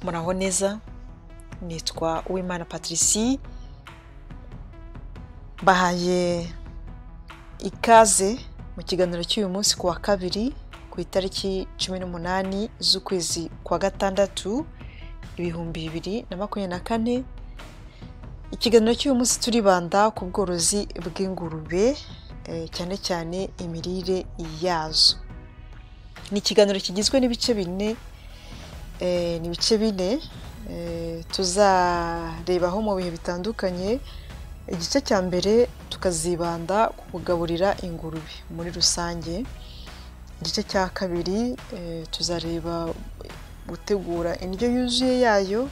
muraho neza, nitwa Uwimana Patricie, bahaye ikaze mu kiganiro cy'uyu munsi ku wa kabiri ku itariki 18 z'ukwezi kwa gatandatu 2024. Ikiganiro cy'uyu munsi turibanda ku bworozi bw'ingurube, cyane cyane imirire yazo. Ni ikiganiro kigizwe n'ibice bine, tuzarebaho mu bihe bitandukanye. Igice cya mbere tukazibanda ku kugaburira ingurube muri rusange. Igice cya kabiri tuzareba gutegura indyo yuzuye yayo.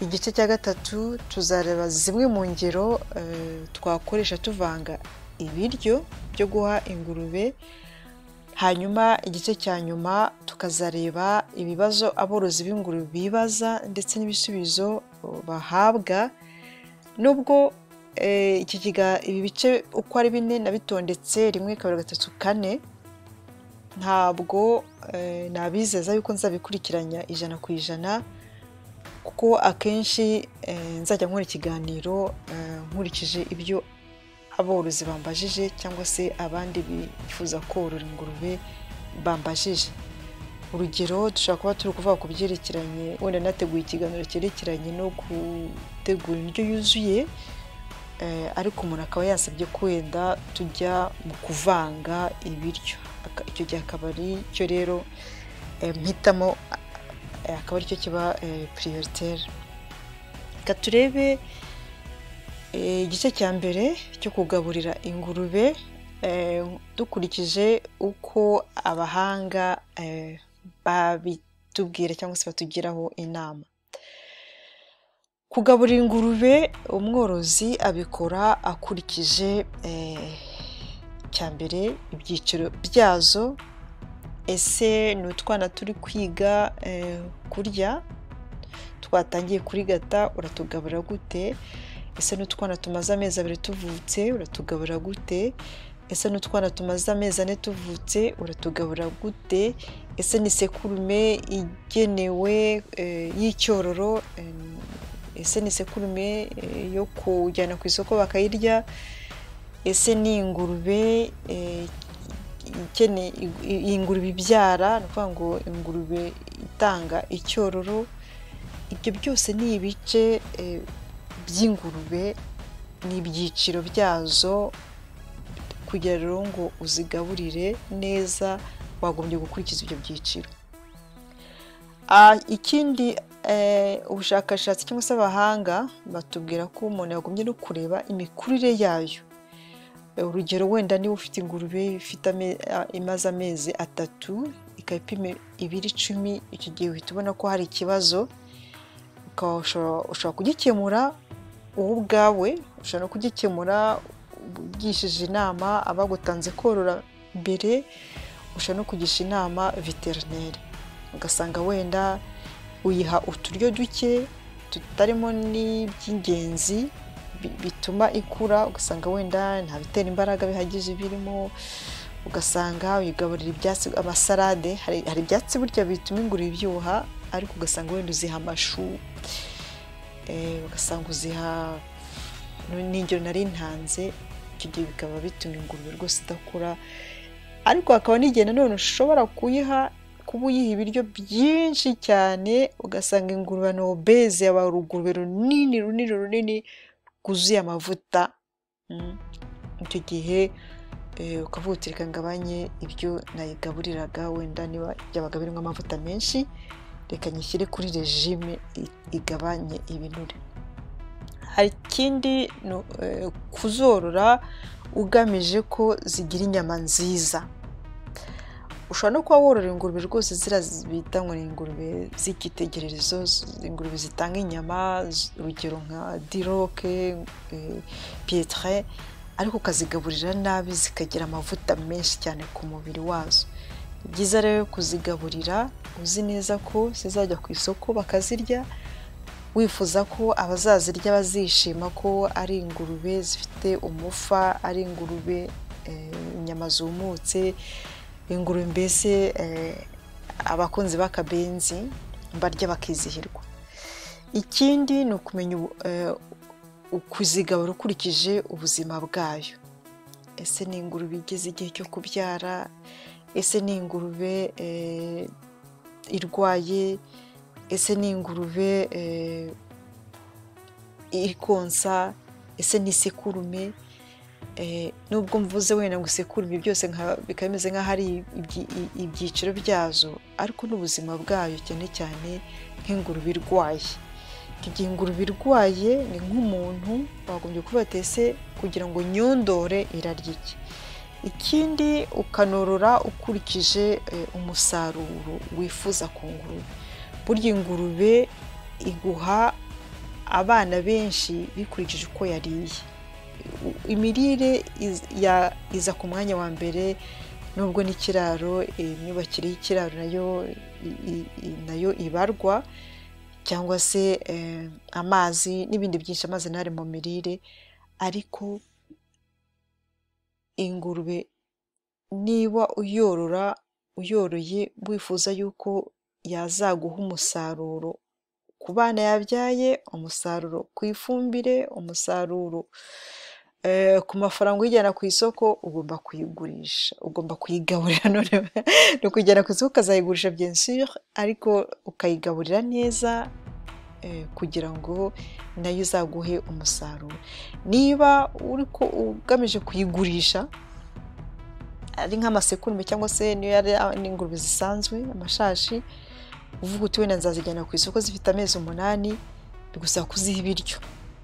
Igice cya gatatu tuzareba zimwe mu ngero twakoresha tuvanga ibiryo byo guha ingurube. Hanyuma igice cya nyuma tukazareba ibibazo aborozi b'ingurube bibaza ndetse n'ibisubizo bahabwa. Nubwo ibi bice uko ari bine nabitondetse 1 2 3 4, ntabwo nabizeza yuko nzabikurikiranya 100%, kuko akenshi nzajya nkora ikiganiro nkurikije ibyo aborozi bambajije cyangwa se abandi bifuza korora ingurube bambajije. Urugero, dushobora kuba turi kuvuga ku byerekeranye, wenda nateguye ikiganiro cyerekeranye no gutegura indyo yuzuye, ariko umuntu akaba yasabye ko wenda tujya mu kuvanga ibiryo. Icyo gihe akaba ari cyo rero mpitamo, akaba ari cyo kiba prioritaire. Reka turebe igice cya mbere cyo kugaburira ingurube, dukurikije uko abahanga babitubwira cyangwa se batugiraho inama. Kugaburira ingurube, umworozi abikora akurikije cya mbere ibyiciro byazo. Ese ni utwana turi kwiga kurya, twatangiye kurigata, uratugaburira gute? Ese n'utwana tumaze amezi 2 tuvutse, uratugaburira gute? Ese n'utwana tumaze amezi 4 tuvutse, uratugaburira gute? Ese ni sekurume igenewe y'icyororo? Ese ni sekurume yo kujyana ku isoko bakayirya? Ese ni ingurube ingurube ibyara, ni ukuvuga ngo ingurube itanga icyororo? Ibyo byose ni ibice by'ingurube, ni ibyiciro byazo. Kugira rero ngo uzigaburire neza wagombye gukurikiza ibyo byiciro. Ikindi, ubushakashatsi cyangwa se abahanga batubwira ko umuntu yagombye no kureba imikurire yayo. Urugero, wenda niba ufite ingurube imaze amezi 3 ikayipima 210, icyo gihe uhita ubona ko hari ikibazo. Ushobora kugikemura wowe ubwawe, ushobora no kugikemura ugishije inama abagutanze korora mbere, ushobora no kugisha inama veterinary. Ugasanga wenda uyiha uturyo duke tutarimo n'iby'ingenzi bituma ikura, ugasanga wenda nta bitera imbaraga bihagije birimo, ugasanga uyigaburira ibyatsi, amasalade. Hari ibyatsi burya bituma ingurube ibyibuha, ariko ugasanga wenda uziha amashu, ugasanga uziha n'ingero nari ntanze. Icyo gihe bikaba bituma ingurube rwose idakura. Ariko hakaba n'igihe nanone ushobora kuba uyiha ibiryo byinshi cyane, ugasanga ingurube ni obese, yaba urugurube runini rwuzuye amavuta. Icyo gihe ukavuga uti reka ngabanye ibyo nayigaburiraga, wenda niba byabaga birimo amavuta menshi, reka nyishyire kuri regime igabanye ibinure. Hari ikindi, kuzorora ugamije ko zigira inyama nziza. Ushobora no kuba worora ingurube rwose bita ngo ni ingurube z'icyitegererezo, ingurube zitanga inyama, urugero nka diroke, pietre, ariko ukazigaburira nabi zikagira amavuta menshi cyane ku mubiri wazo. Ni byiza rero kuzigaburira uzi neza ko zizajya ku isoko bakazirya, wifuza ko abazazirya bazishima ko ari ingurube zifite umufa, ari ingurube inyama zumutse, ingurube mbese abakunzi b'akabenzi barya bakizihirwa. Ikindi ni ukumenya ukuzigabura ukurikije ubuzima bwayo. Ese ni ingurube igeze igihe cyo kubyara? Ese ni ingurube irwaye? Ese ni ingurube iri konsa? Ese ni isekurume? Nubwo mvuze wenda ngo isekurume byose bikaba bimeze nk'aho ari ibyiciro byazo, ariko n'ubuzima bwayo cyane cyane nk'ingurube irwaye. Igihe ingurube irwaye ni nk'umuntu wagombye kuba ese kugira ngo nyondore irarya iki. Ikindi ukanorora ukurikije umusaruro wifuza ku ngurube. Burya ingurube iguha abana benshi bikurikije uko yariye. Imirire iza ku mwanya wa mbere, nubwo n'ikiraro, imyubakire y'ikiraro nayo ibarwa, cyangwa se amazi n'ibindi byinshi. Amazi ntari mu mirire, ariko ingurube niba uyoroye wifuza yuko yazaguha umusaruro ku bana yabyaye, umusaruro ku ifumbire, umusaruro ku mafaranga uyijyana ku isoko, ugomba kuyigurisha, ugomba kuyigaburira. None no kujyana ku isoko ukazayigurisha bien sûr, ariko ukayigaburira neza kugira ngo nayo izaguhe umusaruro. Niba ugamije kuyigurisha ari nk'amasekurume cyangwa se niyo ari n'ingurube zisanzwe, amashashi, uvuga uti wenda nzazijyana ku isoko zifite amezi 8, bigusaba kuziha ibiryo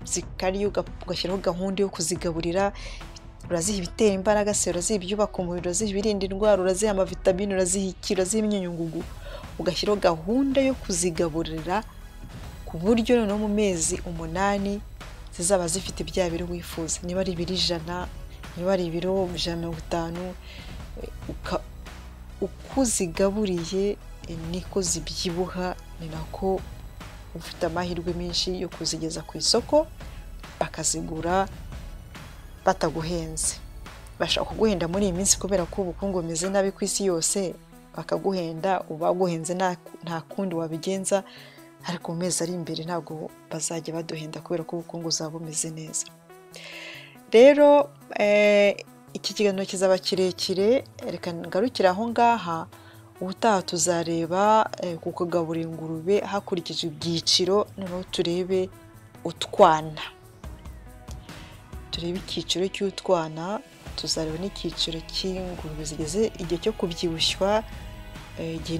zikarya, ugashyiraho gahunda yo kuzigaburira. Uraziha ibitera imbaraga se, uraziha ibyubaka umubiri, uraziha ibirinda indwara, uraziha amavitamine, uraziha iki, uraziha imyunyungugu. Ugashyiraho gahunda yo kuzigaburira ku buryo noneho mu mezi 8 zizaba zifite bya biro wifuza. Niba ari ibiro 100, niba ari ibiro 150, uko uzigaburiye niko zibyibuha, ni nako ufite amahirwe menshi yo kuzigeza ku isoko bakazigura bataguhenze. Bashaka kuguhenda muri iyi minsi kubera ko ubukungu bumeze nabi ku isi yose, bakaguhenda, ubaguhenze nta kundi wabigenza, ariko mu mezi ari imbere ntabwo bazajya baduhenda kubera ko ubukungu buzaba bumeze neza. Rero iki kiganiro kizaba kirekire, reka ngarukire aho ngaha. Ubutaha tuzareba ku kugaburira ingurube hakurikije ibyiciro, noneho turebe utwana. Turebe icyiciro cy'utwana, tuzareba n'icyiciro cy'ingurube zigeze igihe cyo kubyibushywa, igihe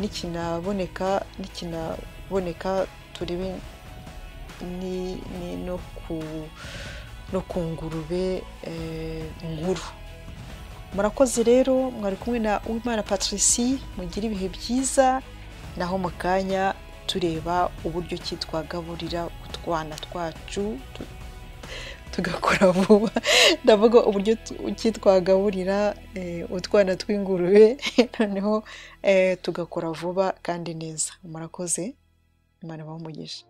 nikinaboneka turebe no ku ngurube nkuru. Murakoze rero, mwari kumwe na Uwimana Patricie. Mugire ibihe byiza, naho mu kanya tureba uburyo ki twagaburira utwana twacu tugakora vuba. Ndavuga uburyo ki twagaburira utwana tw'ingurube noneho tugakora vuba kandi neza. Murakoze, Imana ibahe umugisha.